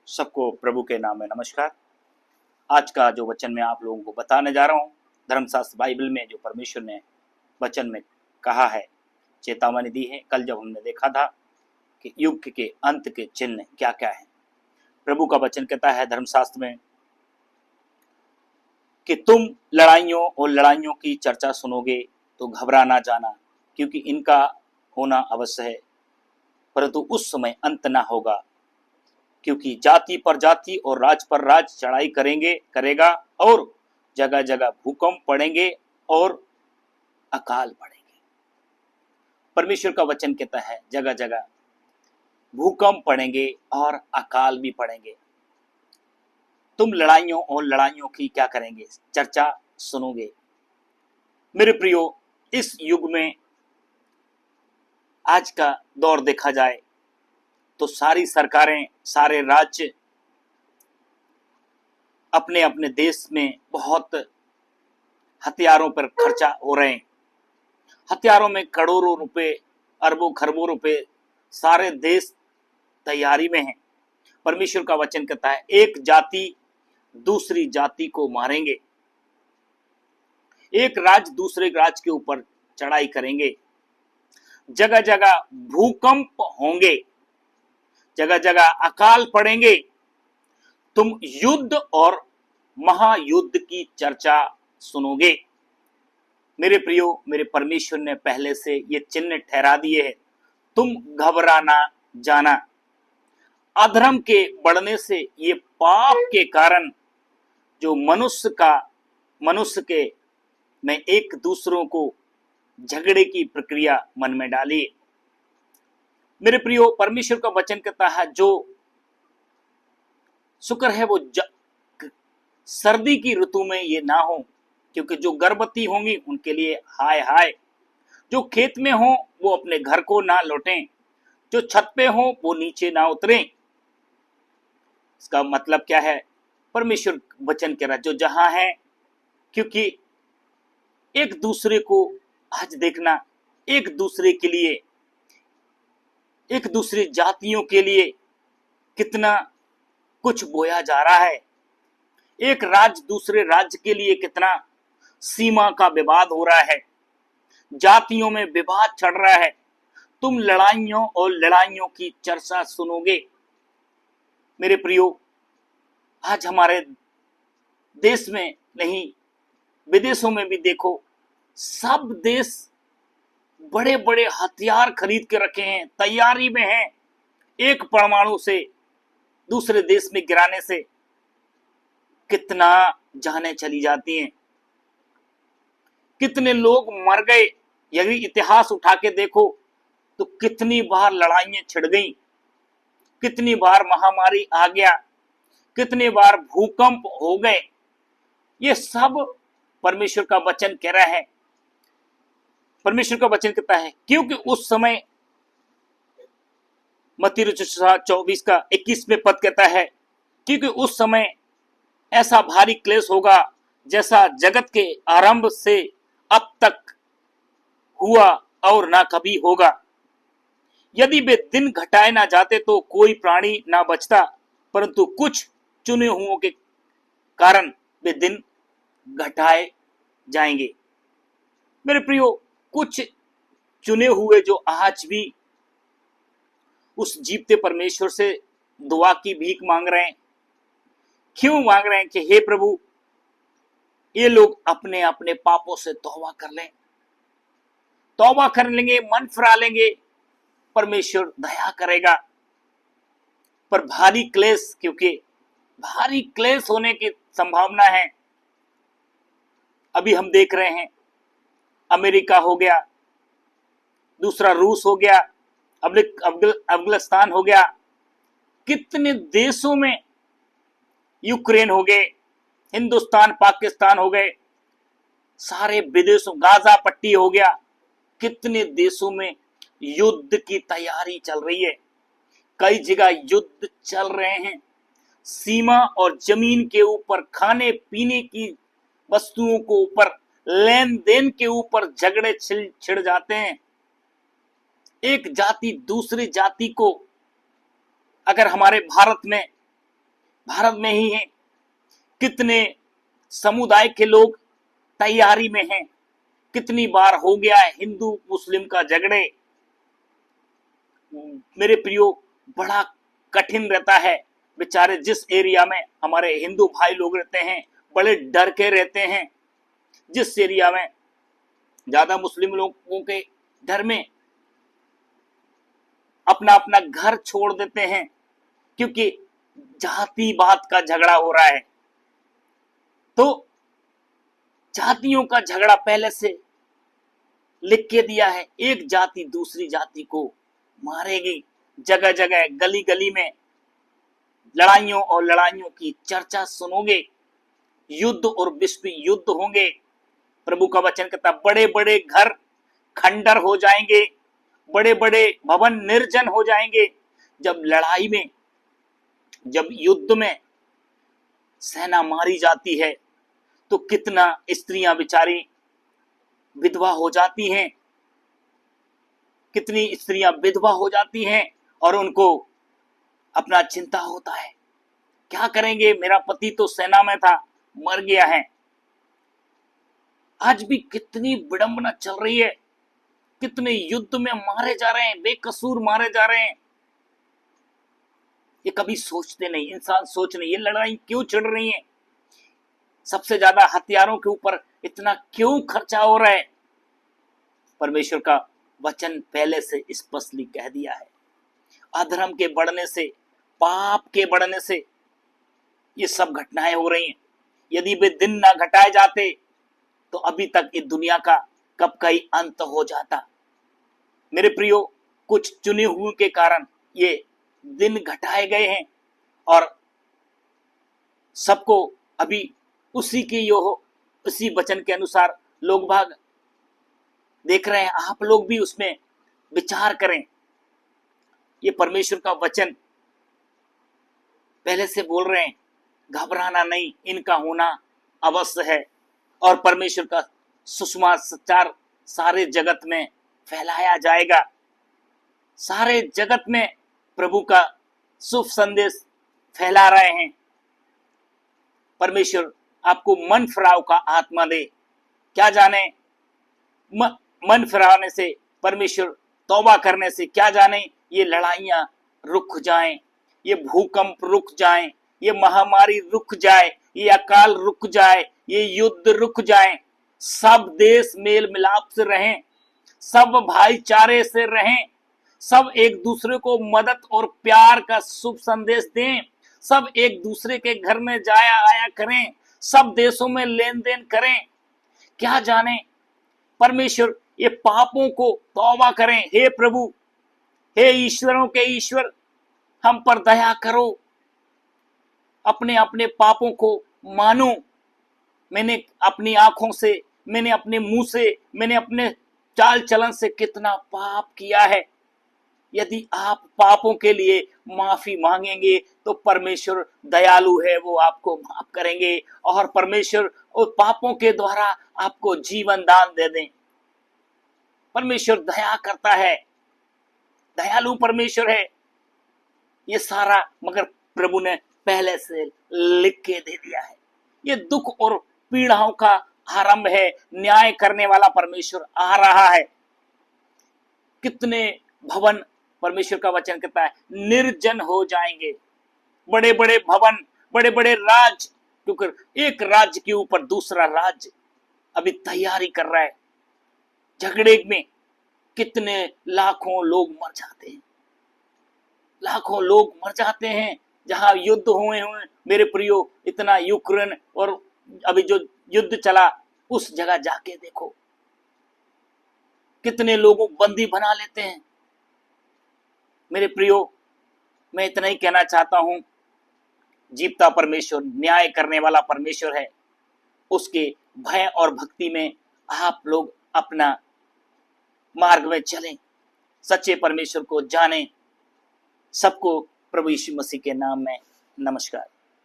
सबको प्रभु के नाम में नमस्कार। आज का जो वचन मैं आप लोगों को बताने जा रहा हूँ, धर्मशास्त्र बाइबल में जो परमेश्वर ने वचन में कहा है, चेतावनी दी है। कल जब हमने देखा था कि युग के अंत के चिन्ह क्या क्या है, प्रभु का वचन कहता है धर्मशास्त्र में कि तुम लड़ाइयों और लड़ाइयों की चर्चा सुनोगे तो घबरा ना जाना, क्योंकि इनका होना अवश्य है, परंतु उस समय अंत ना होगा। क्योंकि जाति पर जाति और राज पर राज चढ़ाई करेगा, और जगह जगह भूकंप पड़ेंगे और अकाल पड़ेंगे। परमेश्वर का वचन कहता है जगह जगह भूकंप पड़ेंगे और अकाल भी पड़ेंगे। तुम लड़ाइयों और लड़ाइयों की क्या करेंगे, चर्चा सुनोगे। मेरे प्रियो, इस युग में आज का दौर देखा जाए तो सारी सरकारें, सारे राज्य अपने अपने देश में बहुत हथियारों पर खर्चा हो रहे हैं। हथियारों में करोड़ों रुपए, अरबों खरबों रुपए सारे देश तैयारी में हैं। परमेश्वर का वचन कहता है एक जाति दूसरी जाति को मारेंगे, एक राज्य दूसरे राज्य के ऊपर चढ़ाई करेंगे, जगह जगह भूकंप होंगे, जगह जगह अकाल पड़ेंगे। तुम युद्ध और महायुद्ध की चर्चा सुनोगे। मेरे प्रियो, मेरे परमेश्वर ने पहले से ये चिन्ह ठहरा दिए हैं। तुम घबरा ना जाना। अधर्म के बढ़ने से, ये पाप के कारण जो मनुष्य के में एक दूसरों को झगड़े की प्रक्रिया मन में डाली। मेरे प्रियो, परमेश्वर का वचन कहता है जो शुक्र है वो सर्दी की ऋतु में ये ना हो, क्योंकि जो गर्भवती होंगी उनके लिए हाय हाय। जो खेत में हो वो अपने घर को ना लौटें, जो छत पे हो वो नीचे ना उतरें। इसका मतलब क्या है? परमेश्वर वचन कह रहा है जो जहां है, क्योंकि एक दूसरे को आज देखना, एक दूसरे के लिए, एक दूसरी जातियों के लिए कितना कुछ बोया जा रहा है। एक राज्य दूसरे राज्य के लिए कितना सीमा का विवाद हो रहा है, जातियों में विवाद चढ़ रहा है। तुम लड़ाइयों और लड़ाइयों की चर्चा सुनोगे। मेरे प्रियो, आज हमारे देश में नहीं, विदेशों में भी देखो, सब देश बड़े बड़े हथियार खरीद के रखे हैं, तैयारी में हैं। एक परमाणु से दूसरे देश में गिराने से कितना जानें चली जाती हैं, कितने लोग मर गए। यदि इतिहास उठा के देखो तो कितनी बार लड़ाइयां छिड़ गई, कितनी बार महामारी आ गया, कितनी बार भूकंप हो गए। ये सब परमेश्वर का वचन कह रहा है। परमेश्वर का वचन कहता है क्योंकि उस समय, मत्ती 24 का 21वें पद कहता है, क्योंकि उस समय ऐसा भारी क्लेश होगा जैसा जगत के आरंभ से अब तक हुआ और ना कभी होगा। यदि वे दिन घटाए ना जाते तो कोई प्राणी ना बचता, परंतु कुछ चुने हुओं के कारण वे दिन घटाए जाएंगे। मेरे प्रियो, कुछ चुने हुए जो आज भी उस जीवते परमेश्वर से दुआ की भीख मांग रहे हैं। क्यों मांग रहे हैं? कि हे प्रभु, ये लोग अपने अपने पापों से तौबा कर लें। तौबा कर लेंगे, मन फिरा लेंगे, परमेश्वर दया करेगा। पर भारी क्लेश, क्योंकि भारी क्लेश होने की संभावना है। अभी हम देख रहे हैं, अमेरिका हो गया, दूसरा रूस हो गया, अफगानिस्तान हो गया, कितने देशों में, यूक्रेन हो गए, हिंदुस्तान पाकिस्तान हो गए, सारे विदेशों, गाजा पट्टी हो गया, कितने देशों में युद्ध की तैयारी चल रही है। कई जगह युद्ध चल रहे हैं। सीमा और जमीन के ऊपर, खाने पीने की वस्तुओं को ऊपर, लेन देन के ऊपर झगड़े छिड़ जाते हैं। एक जाति दूसरी जाति को, अगर हमारे भारत में भारत में ही हैं, कितने समुदाय के लोग तैयारी में हैं, कितनी बार हो गया है हिंदू मुस्लिम का झगड़े। मेरे प्रियो, बड़ा कठिन रहता है। बेचारे जिस एरिया में हमारे हिंदू भाई लोग रहते हैं, बड़े डर के रहते हैं। जिस एरिया में ज्यादा मुस्लिम लोगों के घर में अपना अपना घर छोड़ देते हैं, क्योंकि जातिवाद का झगड़ा हो रहा है। तो जातियों का झगड़ा पहले से लिख के दिया है, एक जाति दूसरी जाति को मारेगी। जगह जगह गली गली में लड़ाइयों और लड़ाइयों की चर्चा सुनोगे, युद्ध और विश्व युद्ध होंगे। प्रभु का वचन कहता, बड़े बड़े घर खंडर हो जाएंगे, बड़े बड़े भवन निर्जन हो जाएंगे। जब लड़ाई में, जब युद्ध में सेना मारी जाती है तो कितना स्त्रियां बेचारी विधवा हो जाती हैं, कितनी स्त्रियां विधवा हो जाती हैं और उनको अपना चिंता होता है, क्या करेंगे, मेरा पति तो सेना में था, मर गया है। आज भी कितनी विडंबना चल रही है, कितने युद्ध में मारे जा रहे हैं, बेकसूर मारे जा रहे हैं। ये कभी सोचते नहीं, इंसान सोच नहीं, ये लड़ाई क्यों छिड़ रही है, सबसे ज्यादा हथियारों के ऊपर इतना क्यों खर्चा हो रहा है। परमेश्वर का वचन पहले से स्पष्टली कह दिया है, अधर्म के बढ़ने से, पाप के बढ़ने से ये सब घटनाएं हो रही हैं। यदि वे दिन ना घटाए जाते तो अभी तक इस दुनिया का कब का ही अंत हो जाता। मेरे प्रियो, कुछ चुने हुए के कारण ये दिन घटाए गए हैं और सबको अभी उसी की यो हो, उसी वचन के अनुसार लोग भाग देख रहे हैं। आप लोग भी उसमें विचार करें। ये परमेश्वर का वचन पहले से बोल रहे हैं, घबराना नहीं, इनका होना अवश्य है। और परमेश्वर का सुसमाचार सारे जगत में फैलाया जाएगा। सारे जगत में प्रभु का शुभ संदेश फैला रहे हैं। परमेश्वर आपको मन फिराव का आत्मा दे। क्या जाने मन फिराने से, परमेश्वर तौबा करने से, क्या जाने ये लड़ाइयां रुक जाएं, ये भूकंप रुक जाएं, ये महामारी रुक जाए, ये अकाल रुक जाए, ये युद्ध रुक जाए। सब देश मेल मिलाप से रहें, सब भाईचारे से रहें, सब एक दूसरे को मदद और प्यार का शुभ संदेश दें, सब एक दूसरे के घर में जाया आया करें, सब देशों में लेन देन करें। क्या जाने परमेश्वर ये पापों को तौबा करें। हे प्रभु, हे ईश्वरों के ईश्वर, हम पर दया करो, अपने अपने पापों को मानो। मैंने अपनी आंखों से, मैंने अपने मुंह से, मैंने अपने चाल चलन से कितना पाप किया है। यदि आप पापों के लिए माफी मांगेंगे तो परमेश्वर दयालु है, वो आपको माफ करेंगे और परमेश्वर उस पापों के द्वारा आपको जीवन दान दे दें। परमेश्वर दया करता है, दयालु परमेश्वर है। ये सारा मगर प्रभु ने पहले से लिख के दे दिया है। ये दुख और पीड़ाओं का आरंभ है। न्याय करने वाला परमेश्वर आ रहा है। कितने भवन, परमेश्वर का वचन कहता है, निर्जन हो जाएंगे। बड़े बड़े भवन, बड़े बड़े राज्य, क्योंकि एक राज्य के ऊपर दूसरा राज्य अभी तैयारी कर रहा है। झगड़े में कितने लाखों लोग मर जाते हैं, लाखों लोग मर जाते हैं जहां युद्ध हुए हुए। मेरे प्रियो, इतना यूक्रेन और अभी जो युद्ध चला, उस जगह जाके देखो, कितने लोगों बंदी बना लेते हैं। मेरे प्रियो, मैं इतना ही कहना चाहता हूं, जीवता परमेश्वर, न्याय करने वाला परमेश्वर है। उसके भय और भक्ति में आप लोग अपना मार्ग में चलें, सच्चे परमेश्वर को जानें। सबको प्रभु यीशु मसीह के नाम में नमस्कार।